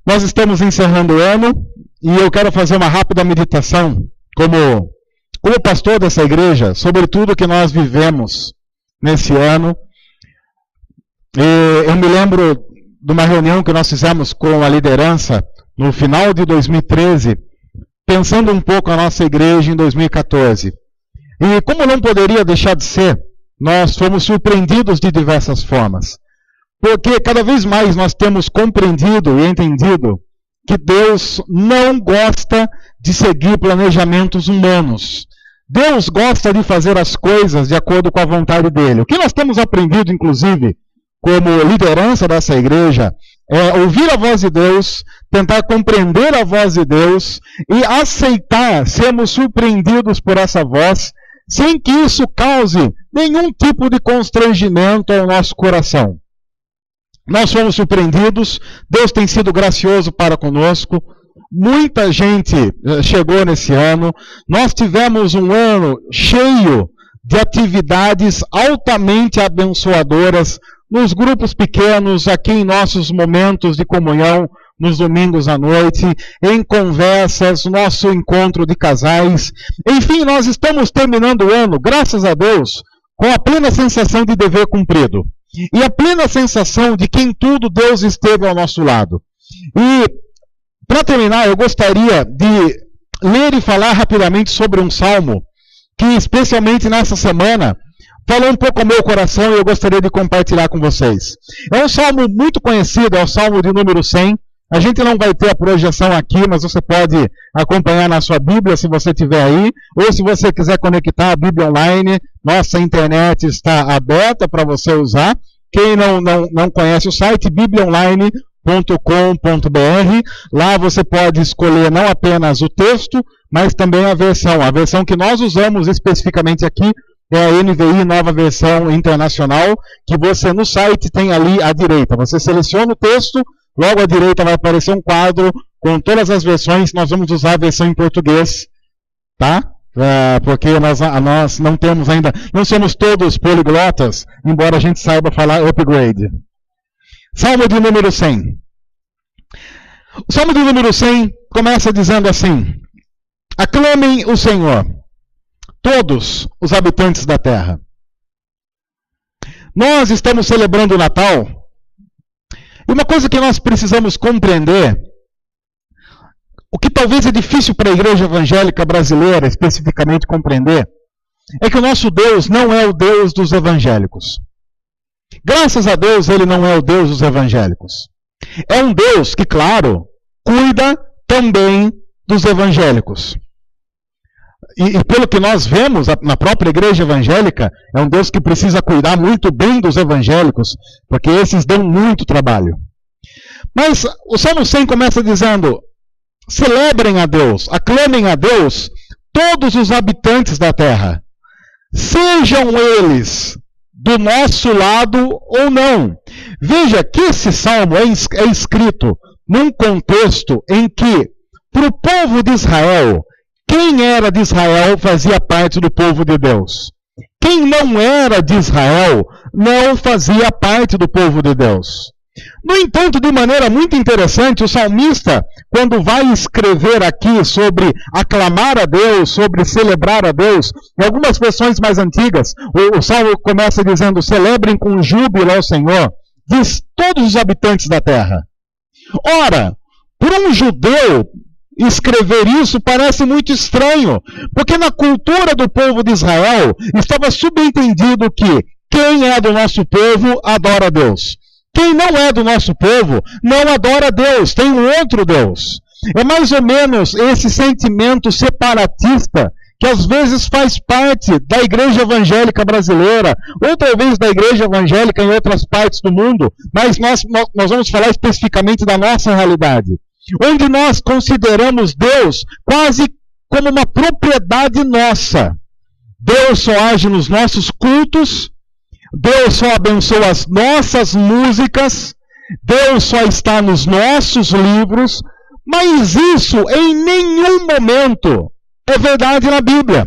Nós estamos encerrando o ano e eu quero fazer uma rápida meditação como pastor dessa igreja sobre tudo que nós vivemos nesse ano. E eu me lembro de uma reunião que nós fizemos com a liderança no final de 2013, pensando um pouco a nossa igreja em 2014. E como não poderia deixar de ser, nós fomos surpreendidos de diversas formas. Porque cada vez mais nós temos compreendido e entendido que Deus não gosta de seguir planejamentos humanos. Deus gosta de fazer as coisas de acordo com a vontade dele. O que nós temos aprendido, inclusive, como liderança dessa igreja, é ouvir a voz de Deus, tentar compreender a voz de Deus e aceitar sermos surpreendidos por essa voz, sem que isso cause nenhum tipo de constrangimento ao nosso coração. Nós fomos surpreendidos, Deus tem sido gracioso para conosco, muita gente chegou nesse ano, nós tivemos um ano cheio de atividades altamente abençoadoras nos grupos pequenos, aqui em nossos momentos de comunhão, nos domingos à noite, em conversas, nosso encontro de casais. Enfim, nós estamos terminando o ano, graças a Deus, com a plena sensação de dever cumprido. E a plena sensação de que em tudo Deus esteve ao nosso lado. E, para terminar, eu gostaria de ler e falar rapidamente sobre um salmo que, especialmente nessa semana, falou um pouco ao meu coração e eu gostaria de compartilhar com vocês. É um salmo muito conhecido, é o salmo de número 100. A gente não vai ter a projeção aqui, mas você pode acompanhar na sua Bíblia, se você tiver aí, ou se você quiser conectar a Bíblia online, nossa internet está aberta para você usar. Quem não conhece o site, bibliaonline.com.br, lá você pode escolher não apenas o texto, mas também a versão. A versão que nós usamos especificamente aqui é a NVI, Nova Versão Internacional, que você no site tem ali à direita. Você seleciona o texto, logo à direita vai aparecer um quadro com todas as versões. Nós vamos usar a versão em português, tá? Porque nós não temos ainda, não somos todos poliglotas, embora a gente saiba falar upgrade. Salmo de número 100. O Salmo de número 100 começa dizendo assim: aclamem o Senhor, todos os habitantes da terra. Nós estamos celebrando o Natal, e uma coisa que nós precisamos compreender, o que talvez é difícil para a igreja evangélica brasileira especificamente compreender, é que o nosso Deus não é o Deus dos evangélicos. Graças a Deus, ele não é o Deus dos evangélicos. É um Deus que, claro, cuida também dos evangélicos. E pelo que nós vemos na própria igreja evangélica, é um Deus que precisa cuidar muito bem dos evangélicos, porque esses dão muito trabalho. Mas o Salmo 100 começa dizendo: celebrem a Deus, aclamem a Deus todos os habitantes da terra, sejam eles do nosso lado ou não. Veja que esse salmo é escrito num contexto em que, para o povo de Israel, quem era de Israel fazia parte do povo de Deus. Quem não era de Israel não fazia parte do povo de Deus. No entanto, de maneira muito interessante, o salmista, quando vai escrever aqui sobre aclamar a Deus, sobre celebrar a Deus, em algumas versões mais antigas, o salmo começa dizendo: celebrem com júbilo ao Senhor, diz todos os habitantes da terra. Ora, para um judeu, escrever isso parece muito estranho, porque na cultura do povo de Israel estava subentendido que quem é do nosso povo adora a Deus. Quem não é do nosso povo não adora a Deus, tem um outro Deus. É mais ou menos esse sentimento separatista que às vezes faz parte da igreja evangélica brasileira, ou talvez da igreja evangélica em outras partes do mundo, mas nós vamos falar especificamente da nossa realidade, onde nós consideramos Deus quase como uma propriedade nossa. Deus só age nos nossos cultos, Deus só abençoa as nossas músicas, Deus só está nos nossos livros, mas isso em nenhum momento é verdade na Bíblia.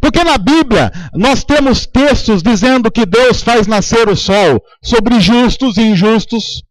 Porque na Bíblia nós temos textos dizendo que Deus faz nascer o sol sobre justos e injustos.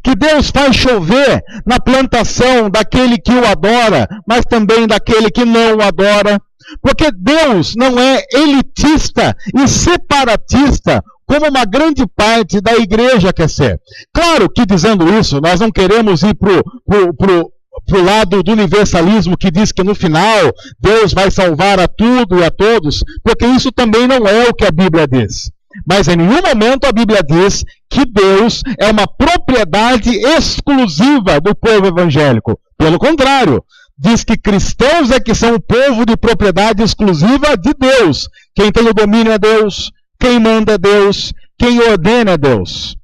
que Deus faz chover na plantação daquele que o adora, mas também daquele que não o adora. Porque Deus não é elitista e separatista, como uma grande parte da igreja quer ser. Claro que, dizendo isso, nós não queremos ir para o lado do universalismo que diz que no final Deus vai salvar a tudo e a todos, porque isso também não é o que a Bíblia diz. Mas em nenhum momento a Bíblia diz que Deus é uma propriedade exclusiva do povo evangélico. Pelo contrário, diz que cristãos é que são o povo de propriedade exclusiva de Deus. Quem tem o domínio é Deus, quem manda é Deus, quem ordena é Deus.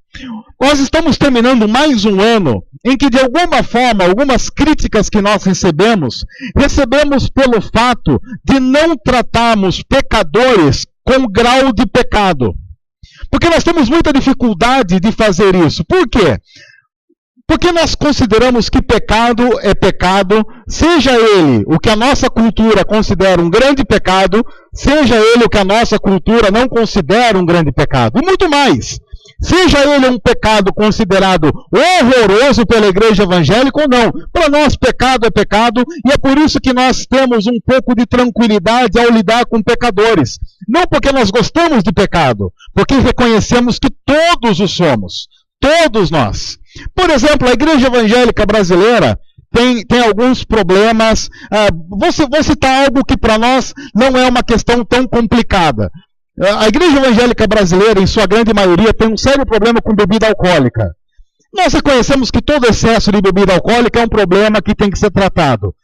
Nós estamos terminando mais um ano em que, de alguma forma, algumas críticas que nós recebemos pelo fato de não tratarmos pecadores com grau de pecado. Porque nós temos muita dificuldade de fazer isso. Por quê? Porque nós consideramos que pecado é pecado, seja ele o que a nossa cultura considera um grande pecado, seja ele o que a nossa cultura não considera um grande pecado. E muito mais. Seja ele um pecado considerado horroroso pela igreja evangélica ou não. Para nós, pecado é pecado, e é por isso que nós temos um pouco de tranquilidade ao lidar com pecadores. Não porque nós gostamos de pecado, porque reconhecemos que todos o somos. Todos nós. Por exemplo, a igreja evangélica brasileira tem alguns problemas. Vou citar algo que para nós não é uma questão tão complicada. A igreja evangélica brasileira, em sua grande maioria, tem um sério problema com bebida alcoólica. Nós reconhecemos que todo excesso de bebida alcoólica é um problema que tem que ser tratado.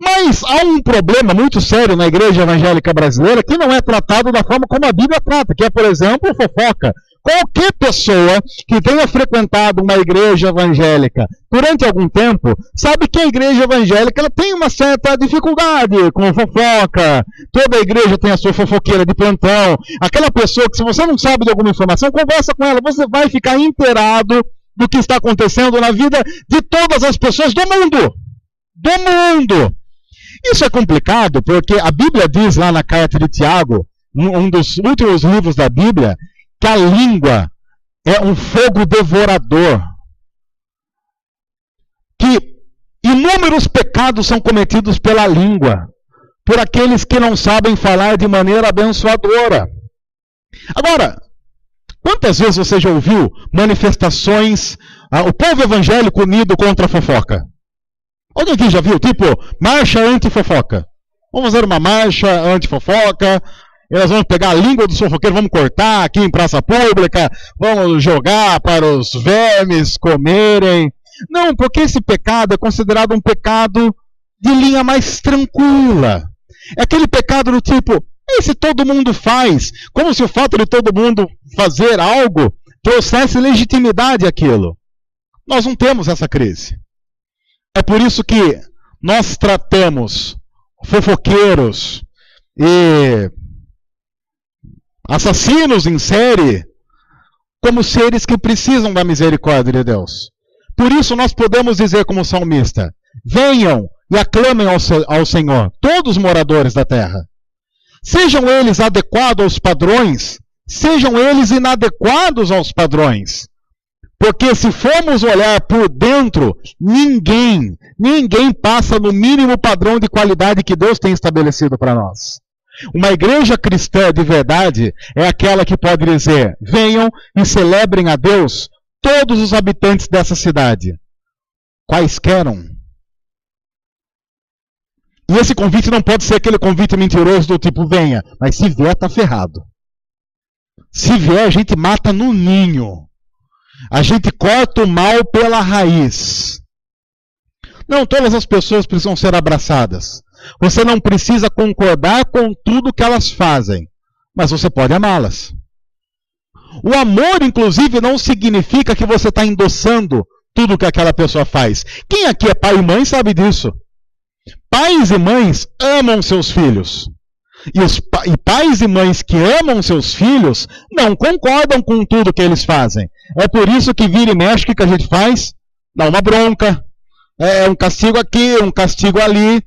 Mas há um problema muito sério na igreja evangélica brasileira que não é tratado da forma como a Bíblia trata, que é, por exemplo, fofoca. Qualquer pessoa que tenha frequentado uma igreja evangélica durante algum tempo, sabe que a igreja evangélica ela tem uma certa dificuldade com fofoca. Toda a igreja tem a sua fofoqueira de plantão. Aquela pessoa que, se você não sabe de alguma informação, conversa com ela, você vai ficar inteirado do que está acontecendo na vida de todas as pessoas do mundo. Do mundo! Isso é complicado porque a Bíblia diz lá na carta de Tiago, um dos últimos livros da Bíblia, que a língua é um fogo devorador. Que inúmeros pecados são cometidos pela língua, por aqueles que não sabem falar de maneira abençoadora. Agora, quantas vezes você já ouviu manifestações, o povo evangélico unido contra a fofoca? Alguém aqui já viu, tipo, marcha anti-fofoca? Vamos fazer uma marcha anti-fofoca, e nós vamos pegar a língua do fofoqueiro, vamos cortar aqui em praça pública, vamos jogar para os vermes comerem. Não, porque esse pecado é considerado um pecado de linha mais tranquila. É aquele pecado do tipo, esse todo mundo faz, como se o fato de todo mundo fazer algo trouxesse legitimidade àquilo. Nós não temos essa crise. É por isso que nós tratamos fofoqueiros e assassinos em série como seres que precisam da misericórdia de Deus. Por isso nós podemos dizer como salmista, venham e aclamem ao Senhor, todos os moradores da terra. Sejam eles adequados aos padrões, sejam eles inadequados aos padrões. Porque se formos olhar por dentro, ninguém passa no mínimo padrão de qualidade que Deus tem estabelecido para nós. Uma igreja cristã de verdade é aquela que pode dizer, venham e celebrem a Deus todos os habitantes dessa cidade, quaisqueram. E esse convite não pode ser aquele convite mentiroso do tipo, venha, mas se vier, está ferrado. Se vier, a gente mata no ninho. A gente corta o mal pela raiz. Não, todas as pessoas precisam ser abraçadas. Você não precisa concordar com tudo que elas fazem, mas você pode amá-las. O amor, inclusive, não significa que você está endossando tudo que aquela pessoa faz. Quem aqui é pai e mãe sabe disso. Pais e mães amam seus filhos. E pais e mães que amam seus filhos não concordam com tudo que eles fazem. É por isso que vira e mexe, o que a gente faz? Dá uma bronca. É um castigo aqui, um castigo ali.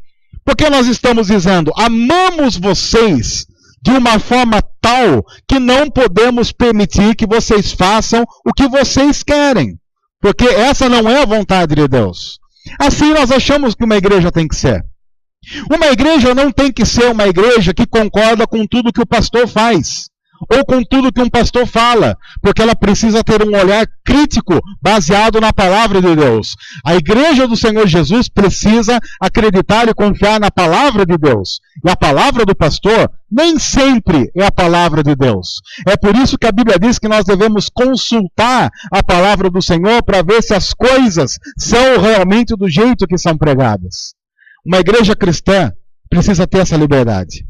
Porque nós estamos dizendo, amamos vocês de uma forma tal que não podemos permitir que vocês façam o que vocês querem. Porque essa não é a vontade de Deus. Assim nós achamos que uma igreja tem que ser. Uma igreja não tem que ser uma igreja que concorda com tudo que o pastor faz, ou com tudo que um pastor fala, porque ela precisa ter um olhar crítico baseado na palavra de Deus. A igreja do Senhor Jesus precisa acreditar e confiar na palavra de Deus. E a palavra do pastor nem sempre é a palavra de Deus. É por isso que a Bíblia diz que nós devemos consultar a palavra do Senhor para ver se as coisas são realmente do jeito que são pregadas. Uma igreja cristã precisa ter essa liberdade.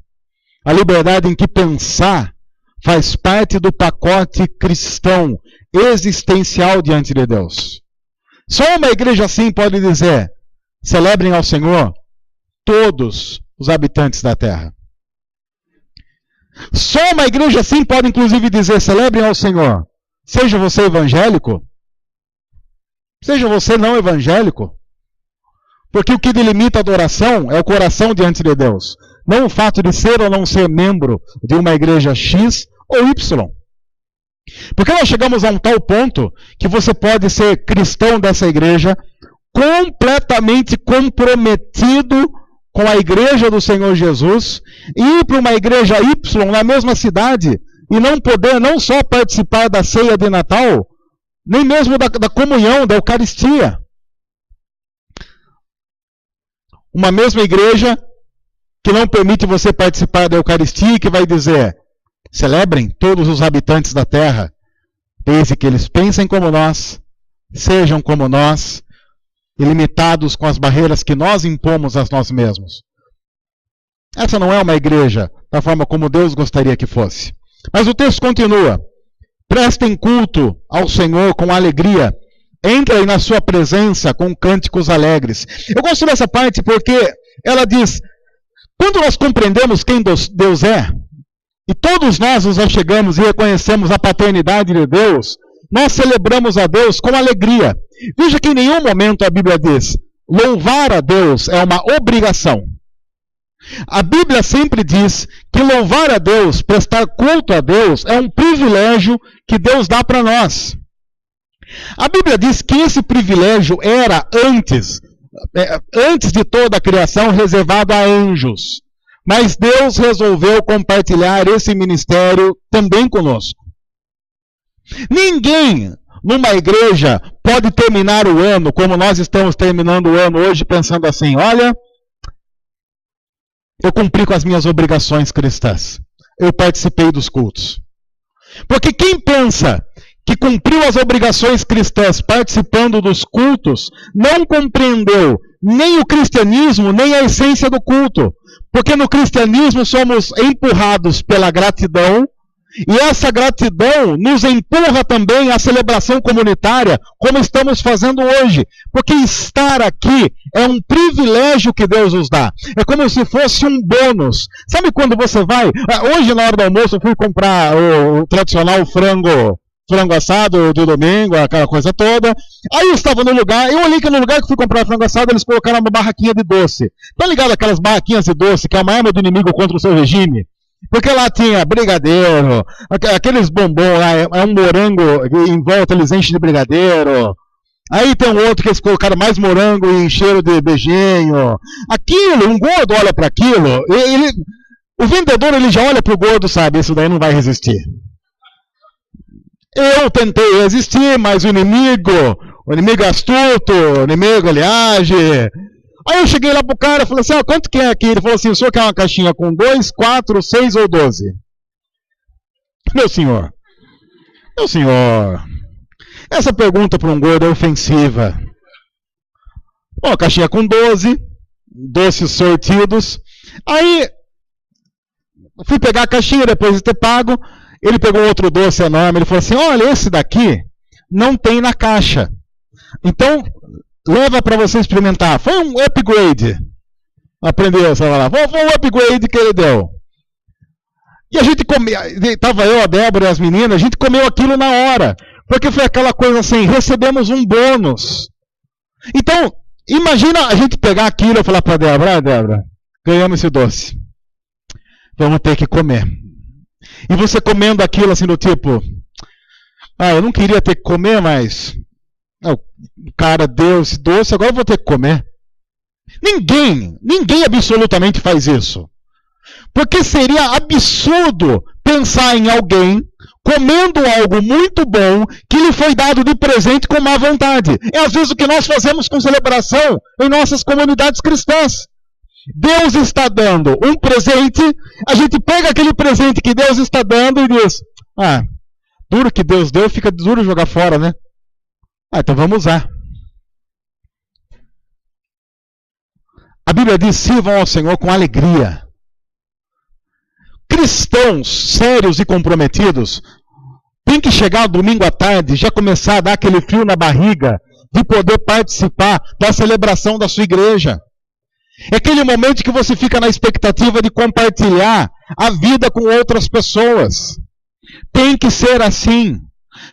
A liberdade em que pensar faz parte do pacote cristão existencial diante de Deus. Só uma igreja assim pode dizer: celebrem ao Senhor todos os habitantes da terra. Só uma igreja assim pode inclusive dizer: celebrem ao Senhor, seja você evangélico, seja você não evangélico. Porque o que delimita a adoração é o coração diante de Deus, não o fato de ser ou não ser membro de uma igreja X ou Y. Porque nós chegamos a um tal ponto que você pode ser cristão dessa igreja, completamente comprometido com a igreja do Senhor Jesus, e ir para uma igreja Y na mesma cidade e não poder não só participar da ceia de Natal, nem mesmo da comunhão, da Eucaristia. Uma mesma igreja que não permite você participar da Eucaristia, que vai dizer: celebrem todos os habitantes da terra, desde que eles pensem como nós, sejam como nós, ilimitados com as barreiras que nós impomos a nós mesmos. Essa não é uma igreja da forma como Deus gostaria que fosse. Mas o texto continua: prestem culto ao Senhor com alegria, entrem na sua presença com cânticos alegres. Eu gosto dessa parte porque ela diz: quando nós compreendemos quem Deus é, e todos nós nos achegamos e reconhecemos a paternidade de Deus, nós celebramos a Deus com alegria. Veja que em nenhum momento a Bíblia diz: louvar a Deus é uma obrigação. A Bíblia sempre diz que louvar a Deus, prestar culto a Deus, é um privilégio que Deus dá para nós. A Bíblia diz que esse privilégio era antes de toda a criação, reservado a anjos. Mas Deus resolveu compartilhar esse ministério também conosco. Ninguém numa igreja pode terminar o ano como nós estamos terminando o ano hoje, pensando assim: olha, eu cumpri com as minhas obrigações cristãs, eu participei dos cultos. Porque quem pensa que cumpriu as obrigações cristãs participando dos cultos, não compreendeu nem o cristianismo, nem a essência do culto. Porque no cristianismo somos empurrados pela gratidão, e essa gratidão nos empurra também à celebração comunitária, como estamos fazendo hoje. Porque estar aqui é um privilégio que Deus nos dá. É como se fosse um bônus. Sabe quando você vai... Hoje, na hora do almoço, eu fui comprar o tradicional frango assado de domingo, aquela coisa toda. Aí eu estava no lugar, eu olhei que no lugar que fui comprar frango assado, eles colocaram uma barraquinha de doce. Tá ligado aquelas barraquinhas de doce, que é uma arma do inimigo contra o seu regime? Porque lá tinha brigadeiro, aqueles bombons lá, é um morango em volta, eles enchem de brigadeiro. Aí tem um outro que eles colocaram mais morango e cheiro de beijinho. Aquilo, um gordo olha para aquilo, o vendedor ele já olha pro gordo, sabe, isso daí não vai resistir. Eu tentei resistir, mas o inimigo é astuto, o inimigo ele age. Aí eu cheguei lá pro cara e falei assim: quanto que é aqui? Ele falou assim: o senhor quer uma caixinha com 2, 4, 6 ou 12? Meu senhor, essa pergunta para um gordo é ofensiva. Bom, caixinha com 12, doces sortidos. Aí, fui pegar a caixinha depois de ter pago. Ele pegou outro doce enorme, ele falou assim: olha, esse daqui não tem na caixa. Então, leva para você experimentar. Foi um upgrade. Aprendeu, sabe lá. Foi um upgrade que ele deu. E a gente comeu, estava eu, a Débora e as meninas, a gente comeu aquilo na hora. Porque foi aquela coisa assim, recebemos um bônus. Então, imagina a gente pegar aquilo e falar para a Débora, ganhamos esse doce. Vamos ter que comer. E você comendo aquilo assim do tipo, eu não queria ter que comer, mas cara deu esse doce, agora eu vou ter que comer. Ninguém absolutamente faz isso. Porque seria absurdo pensar em alguém comendo algo muito bom que lhe foi dado de presente com má vontade. É às vezes o que nós fazemos com celebração em nossas comunidades cristãs. Deus está dando um presente, a gente pega aquele presente que Deus está dando e diz: duro que Deus deu, fica duro jogar fora, né? Então vamos usar. A Bíblia diz: sirvam ao Senhor com alegria. Cristãos sérios e comprometidos têm que chegar domingo à tarde, já começar a dar aquele frio na barriga de poder participar da celebração da sua igreja. É aquele momento que você fica na expectativa de compartilhar a vida com outras pessoas. Tem que ser assim.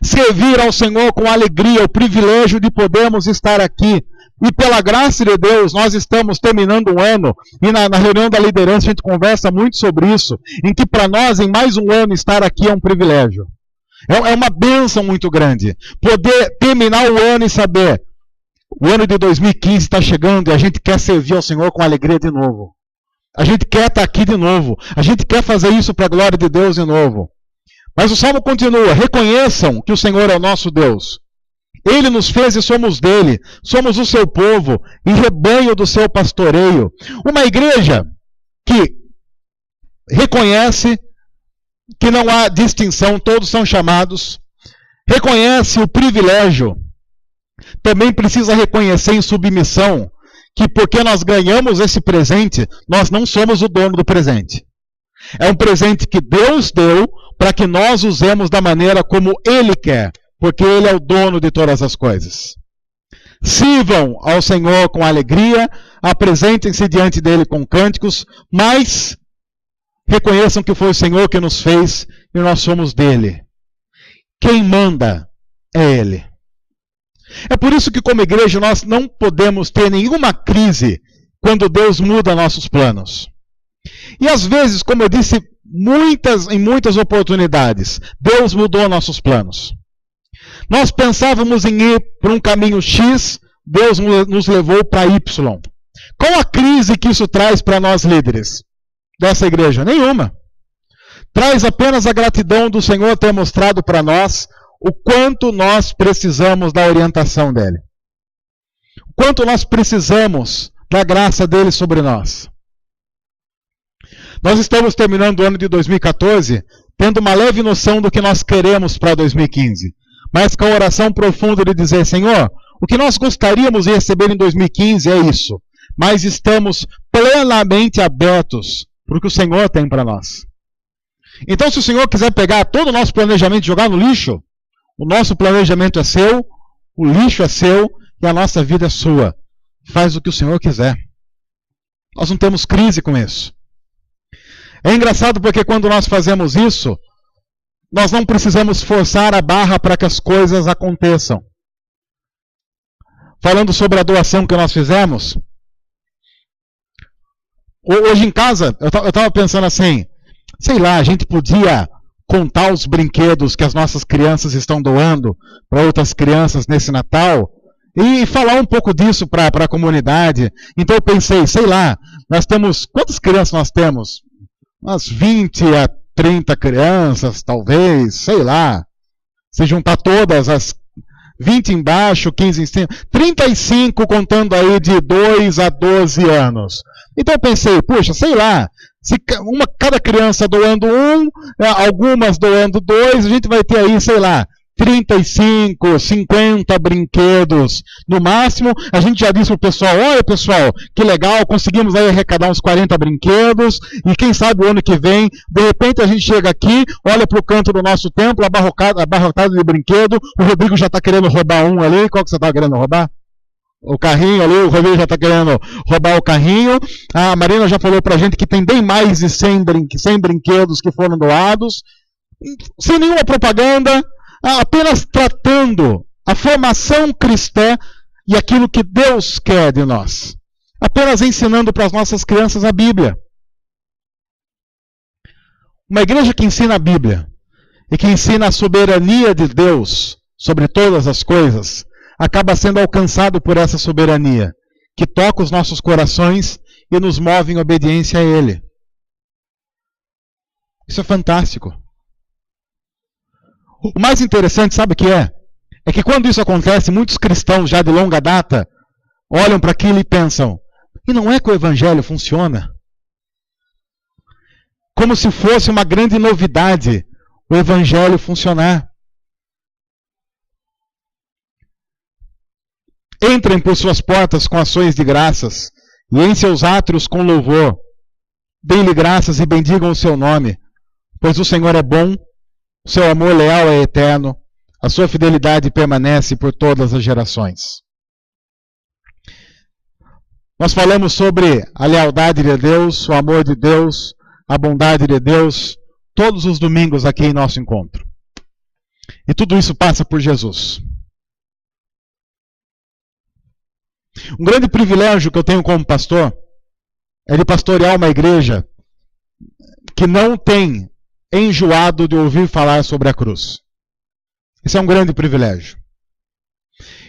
Servir ao Senhor com alegria, o privilégio de podermos estar aqui. E pela graça de Deus, nós estamos terminando um ano, e na reunião da liderança a gente conversa muito sobre isso, em que para nós, em mais um ano, estar aqui é um privilégio. É uma bênção muito grande. Poder terminar o ano e saber, o ano de 2015 está chegando e a gente quer servir ao Senhor com alegria de novo. A gente quer estar aqui de novo. A gente quer fazer isso para a glória de Deus de novo. Mas o Salmo continua: reconheçam que o Senhor é o nosso Deus. Ele nos fez e somos dele. Somos o seu povo e rebanho do seu pastoreio. Uma igreja que reconhece que não há distinção, todos são chamados. Reconhece o privilégio. Também precisa reconhecer em submissão que porque nós ganhamos esse presente, nós não somos o dono do presente. É um presente que Deus deu para que nós usemos da maneira como Ele quer, porque Ele é o dono de todas as coisas. Sirvam ao Senhor com alegria, apresentem-se diante dEle com cânticos, mas reconheçam que foi o Senhor que nos fez e nós somos dEle. Quem manda é Ele. É por isso que como igreja nós não podemos ter nenhuma crise quando Deus muda nossos planos. E às vezes, como eu disse, em muitas oportunidades, Deus mudou nossos planos. Nós pensávamos em ir para um caminho X, Deus nos levou para Y. Qual a crise que isso traz para nós líderes dessa igreja? Nenhuma. Traz apenas a gratidão do Senhor ter mostrado para nós o quanto nós precisamos da orientação dEle. O quanto nós precisamos da graça dEle sobre nós. Nós estamos terminando o ano de 2014 tendo uma leve noção do que nós queremos para 2015. Mas com a oração profunda de dizer: Senhor, o que nós gostaríamos de receber em 2015 é isso. Mas estamos plenamente abertos para o que o Senhor tem para nós. Então, se o Senhor quiser pegar todo o nosso planejamento e jogar no lixo, o nosso planejamento é seu, o lixo é seu e a nossa vida é sua. Faz o que o Senhor quiser. Nós não temos crise com isso. É engraçado porque quando nós fazemos isso, nós não precisamos forçar a barra para que as coisas aconteçam. Falando sobre a doação que nós fizemos, hoje em casa, eu estava pensando assim, sei lá, a gente podia contar os brinquedos que as nossas crianças estão doando para outras crianças nesse Natal e falar um pouco disso para a comunidade. Então eu pensei, sei lá, nós temos, quantas crianças nós temos? Umas 20 a 30 crianças, talvez, sei lá. Se juntar todas as 20 embaixo, 15 em cima, 35 contando aí de 2 a 12 anos. Então eu pensei, puxa, sei lá, se cada criança doando algumas doando 2, a gente vai ter aí, sei lá, 35, 50 brinquedos no máximo. A gente já disse pro pessoal, olha pessoal, que legal, conseguimos aí arrecadar uns 40 brinquedos, e quem sabe o ano que vem, de repente a gente chega aqui, olha pro canto do nosso templo, abarrotado de brinquedo, o Rodrigo já está querendo roubar um ali. Qual que você está querendo roubar? O carrinho ali, o Rodrigo já está querendo roubar o carrinho. A Marina já falou pra gente que tem bem mais de 100 brinquedos que foram doados, sem nenhuma propaganda, apenas tratando a formação cristã e aquilo que Deus quer de nós. Apenas ensinando para as nossas crianças a Bíblia. Uma igreja que ensina a Bíblia e que ensina a soberania de Deus sobre todas as coisas, acaba sendo alcançado por essa soberania, que toca os nossos corações e nos move em obediência a Ele. Isso é fantástico. O mais interessante, sabe o que é? É que quando isso acontece, muitos cristãos já de longa data olham para aquilo e pensam, e não é que o Evangelho funciona? Como se fosse uma grande novidade o Evangelho funcionar. Entrem por suas portas com ações de graças, e em seus átrios com louvor. Deem-lhe graças e bendigam o seu nome, pois o Senhor é bom, o seu amor leal é eterno, a sua fidelidade permanece por todas as gerações. Nós falamos sobre a lealdade de Deus, o amor de Deus, a bondade de Deus, todos os domingos aqui em nosso encontro. E tudo isso passa por Jesus. Um grande privilégio que eu tenho como pastor é de pastorear uma igreja que não tem enjoado de ouvir falar sobre a cruz. Isso é um grande privilégio.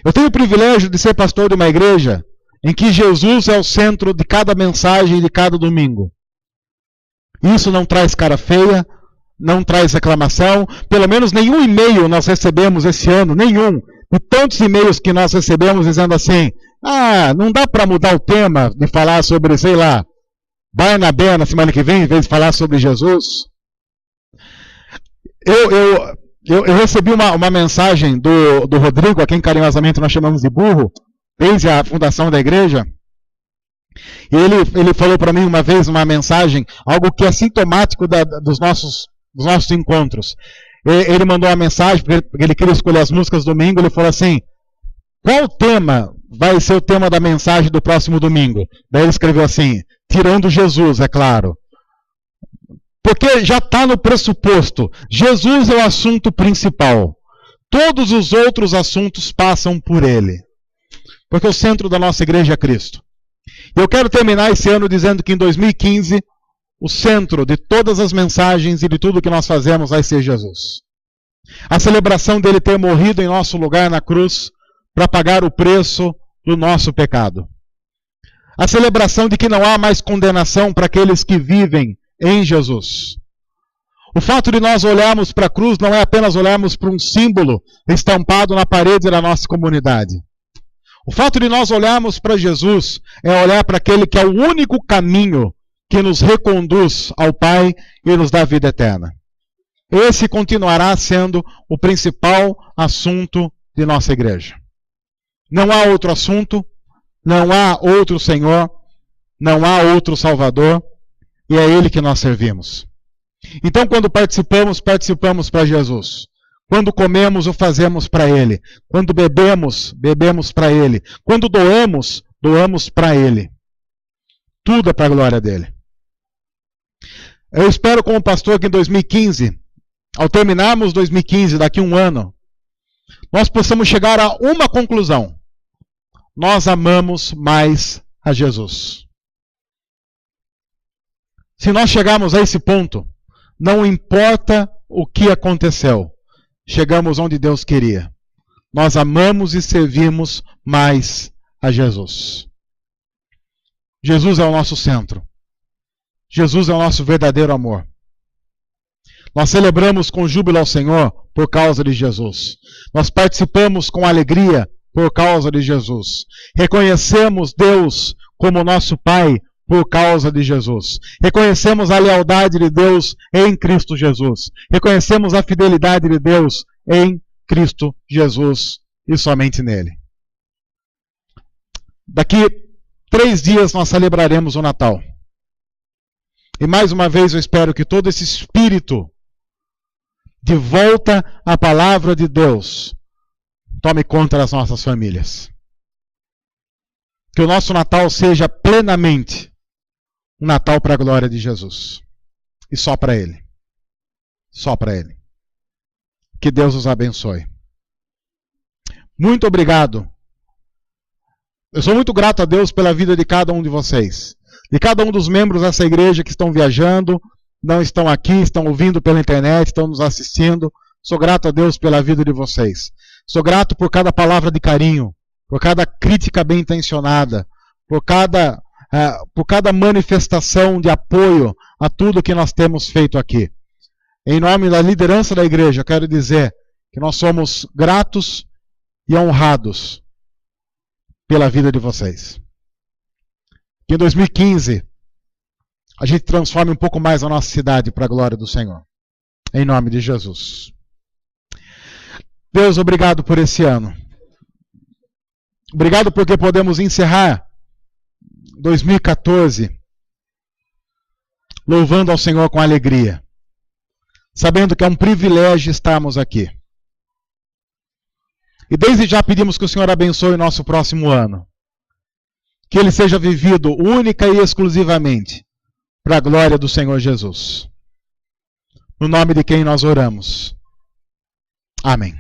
Eu tenho o privilégio de ser pastor de uma igreja em que Jesus é o centro de cada mensagem e de cada domingo. Isso não traz cara feia, não traz reclamação. Pelo menos nenhum e-mail nós recebemos esse ano, nenhum. E tantos e-mails que nós recebemos dizendo assim, não dá para mudar o tema de falar sobre, sei lá, Barnabé na semana que vem, em vez de falar sobre Jesus. Eu recebi uma mensagem do Rodrigo, a quem carinhosamente nós chamamos de burro, desde a fundação da igreja. E ele falou para mim uma vez uma mensagem, algo que é sintomático dos nossos encontros. Ele mandou uma mensagem, porque ele queria escolher as músicas domingo, ele falou assim, qual tema vai ser o tema da mensagem do próximo domingo? Daí ele escreveu assim, tirando Jesus, é claro. Porque já está no pressuposto, Jesus é o assunto principal. Todos os outros assuntos passam por ele. Porque o centro da nossa igreja é Cristo. E eu quero terminar esse ano dizendo que em 2015, o centro de todas as mensagens e de tudo que nós fazemos vai ser Jesus. A celebração dele ter morrido em nosso lugar na cruz para pagar o preço do nosso pecado. A celebração de que não há mais condenação para aqueles que vivem em Jesus. O fato de nós olharmos para a cruz não é apenas olharmos para um símbolo estampado na parede da nossa comunidade. O fato de nós olharmos para Jesus é olhar para aquele que é o único caminho que nos reconduz ao Pai e nos dá vida eterna. Esse continuará sendo o principal assunto de nossa igreja. Não há outro assunto, não há outro Senhor, não há outro Salvador, e é Ele que nós servimos. Então, quando participamos para Jesus. Quando comemos, o fazemos para Ele. Quando bebemos para Ele. Quando doamos para Ele. Tudo é para a glória dEle. Eu espero, como pastor, que em 2015, ao terminarmos 2015, daqui a um ano, nós possamos chegar a uma conclusão. Nós amamos mais a Jesus. Se nós chegarmos a esse ponto, não importa o que aconteceu, chegamos onde Deus queria. Nós amamos e servimos mais a Jesus. Jesus é o nosso centro. Jesus é o nosso verdadeiro amor. Nós celebramos com júbilo ao Senhor por causa de Jesus. Nós participamos com alegria por causa de Jesus. Reconhecemos Deus como nosso Pai por causa de Jesus. Reconhecemos a lealdade de Deus em Cristo Jesus. Reconhecemos a fidelidade de Deus em Cristo Jesus e somente nele. Daqui 3 dias nós celebraremos o Natal. E mais uma vez eu espero que todo esse espírito de volta à palavra de Deus tome conta das nossas famílias. Que o nosso Natal seja plenamente um Natal para a glória de Jesus. E só para Ele. Só para Ele. Que Deus os abençoe. Muito obrigado. Eu sou muito grato a Deus pela vida de cada um de vocês. De cada um dos membros dessa igreja que estão viajando, não estão aqui, estão ouvindo pela internet, estão nos assistindo. Sou grato a Deus pela vida de vocês. Sou grato por cada palavra de carinho, por cada crítica bem intencionada, por cada manifestação de apoio a tudo que nós temos feito aqui. Em nome da liderança da igreja, quero dizer que nós somos gratos e honrados pela vida de vocês. Que em 2015 a gente transforme um pouco mais a nossa cidade para a glória do Senhor. Em nome de Jesus. Deus, obrigado por esse ano. Obrigado porque podemos encerrar 2014 louvando ao Senhor com alegria, sabendo que é um privilégio estarmos aqui. E desde já pedimos que o Senhor abençoe o nosso próximo ano. Que ele seja vivido única e exclusivamente para a glória do Senhor Jesus. No nome de quem nós oramos. Amém.